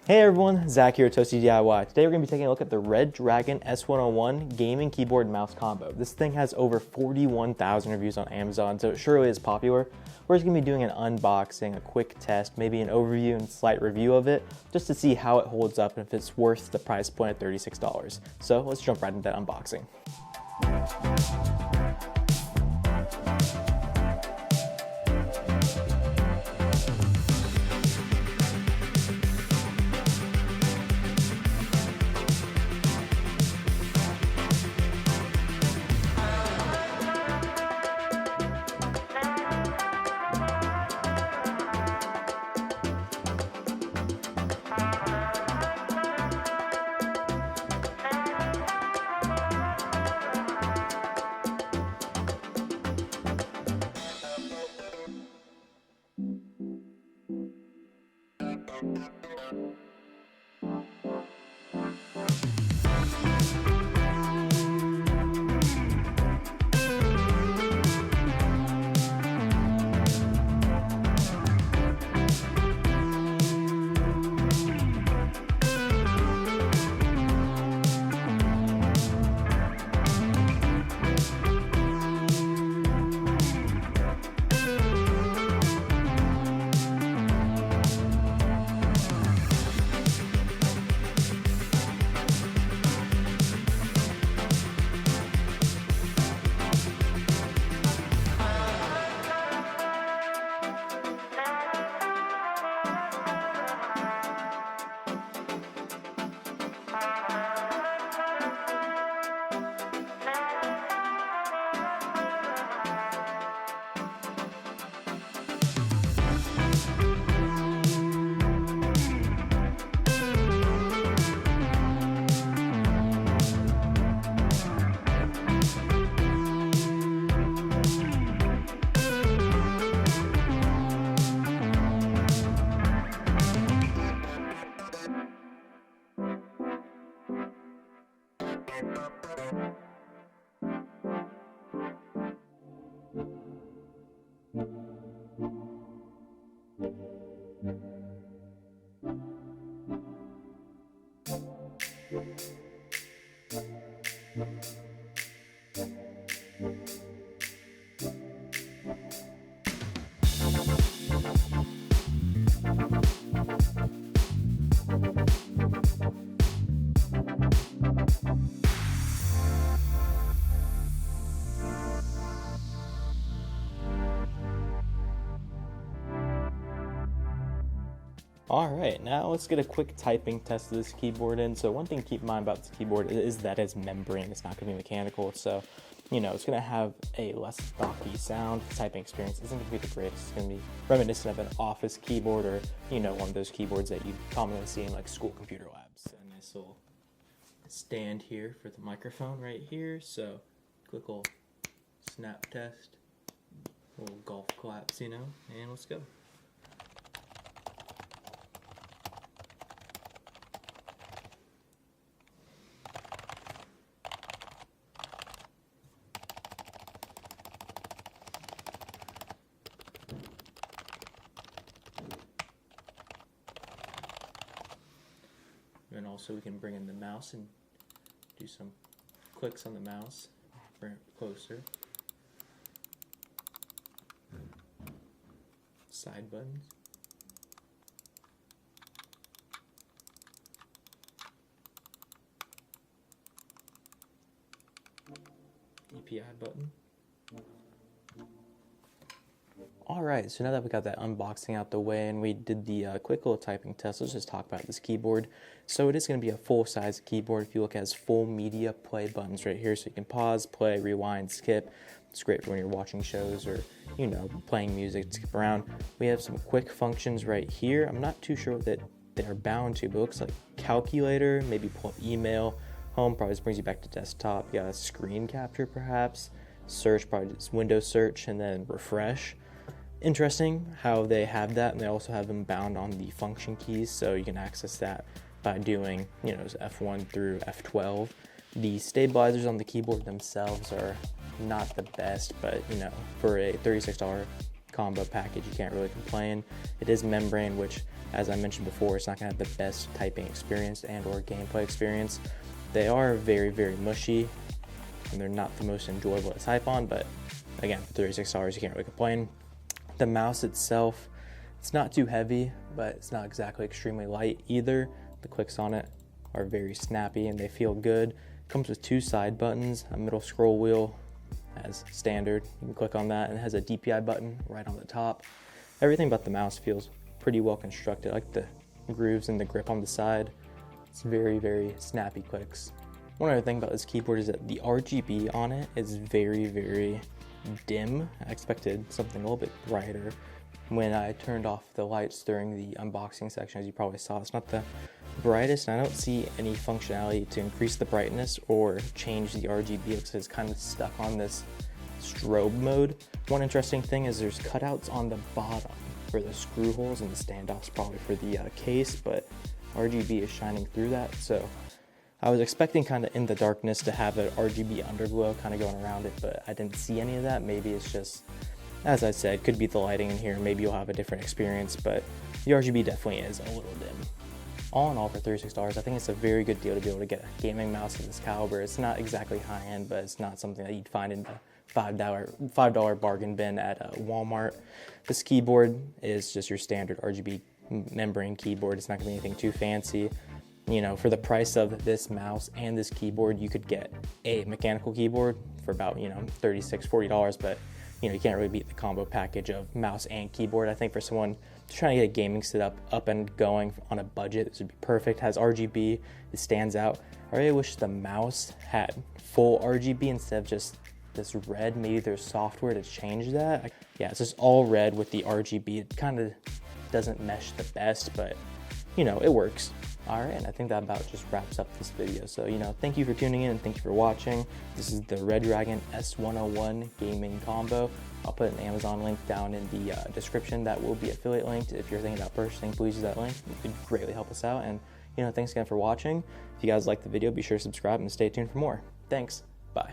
Hey everyone, Zach here at Toasty DIY. Today we're going to be taking a look at the Redragon S101 gaming keyboard and mouse combo. This thing has over 41,000 reviews on Amazon, so it surely is popular. We're just going to be doing an unboxing, a quick test, maybe an overview and slight review of it, just to see how it holds up and if it's worth the price point at $36. So let's jump right into that unboxing. Alright, now let's get a quick typing test of this keyboard in. So one thing to keep in mind about this keyboard is that it's membrane, it's not going to be mechanical, so it's going to have a less stocky sound. The typing experience isn't going to be the greatest. It's going to be reminiscent of an office keyboard or, one of those keyboards that you commonly see in like school computer labs. A nice little stand here for the microphone right here, so quick little snap test, little golf claps, and let's go. And also we can bring in the mouse and do some clicks on the mouse, bring it closer. Side buttons. EPI button. Alright, so now that we got that unboxing out the way and we did the quick little typing test, let's just talk about this keyboard. So it is going to be a full-size keyboard. If you look, it has full media play buttons right here, so you can pause, play, rewind, skip. It's great for when you're watching shows or, playing music, skip around. We have some quick functions right here. I'm not too sure what they're bound to, but it looks like calculator, maybe pull up email. Home probably just brings you back to desktop. You got a screen capture perhaps. Search, probably just window search, and then refresh. Interesting how they have that, and they also have them bound on the function keys, so you can access that by doing, F1 through F12. The stabilizers on the keyboard themselves are not the best, but for a $36 combo package, you can't really complain. It is membrane, which, as I mentioned before, it's not gonna have the best typing experience and or gameplay experience. They are very, very mushy, and they're not the most enjoyable to type on, but again, for $36, you can't really complain. The mouse itself, it's not too heavy, but it's not exactly extremely light either. The clicks on it are very snappy and they feel good. Comes with 2 side buttons, a middle scroll wheel as standard. You can click on that, and it has a DPI button right on the top. Everything about the mouse feels pretty well constructed. I like the grooves and the grip on the side. It's very, very snappy clicks. One other thing about this keyboard is that the RGB on it is very, very dim. I expected something a little bit brighter. When I turned off the lights during the unboxing section, as you probably saw, it's not the brightest, and I don't see any functionality to increase the brightness or change the RGB because it's kind of stuck on this strobe mode. One interesting thing is there's cutouts on the bottom for the screw holes and the standoffs, probably for the case, but RGB is shining through that. So I was expecting kind of in the darkness to have an RGB underglow kind of going around it, but I didn't see any of that. Maybe it's just, as I said, could be the lighting in here. Maybe you'll have a different experience, but the RGB definitely is a little dim. All in all, for $36, I think it's a very good deal to be able to get a gaming mouse of this caliber. It's not exactly high end, but it's not something that you'd find in the $5 bargain bin at Walmart. This keyboard is just your standard RGB membrane keyboard. It's not gonna be anything too fancy. You know, for the price of this mouse and this keyboard, you could get a mechanical keyboard for about, you know, $36, $40, but you know, you can't really beat the combo package of mouse and keyboard. I think for someone trying to get a gaming setup up and going on a budget, this would be perfect. It has RGB, it stands out. I really wish the mouse had full RGB instead of just this red. Maybe there's software to change that. Yeah, it's just all red with the RGB. It kind of doesn't mesh the best, but you know, it works. All right, and I think that about just wraps up this video. So, you know, thank you for tuning in and thank you for watching. This is the Redragon S101 gaming combo. I'll put an Amazon link down in the description. That will be affiliate linked. If you're thinking about purchasing, please use that link. It could greatly help us out. And, you know, thanks again for watching. If you guys liked the video, be sure to subscribe and stay tuned for more. Thanks. Bye.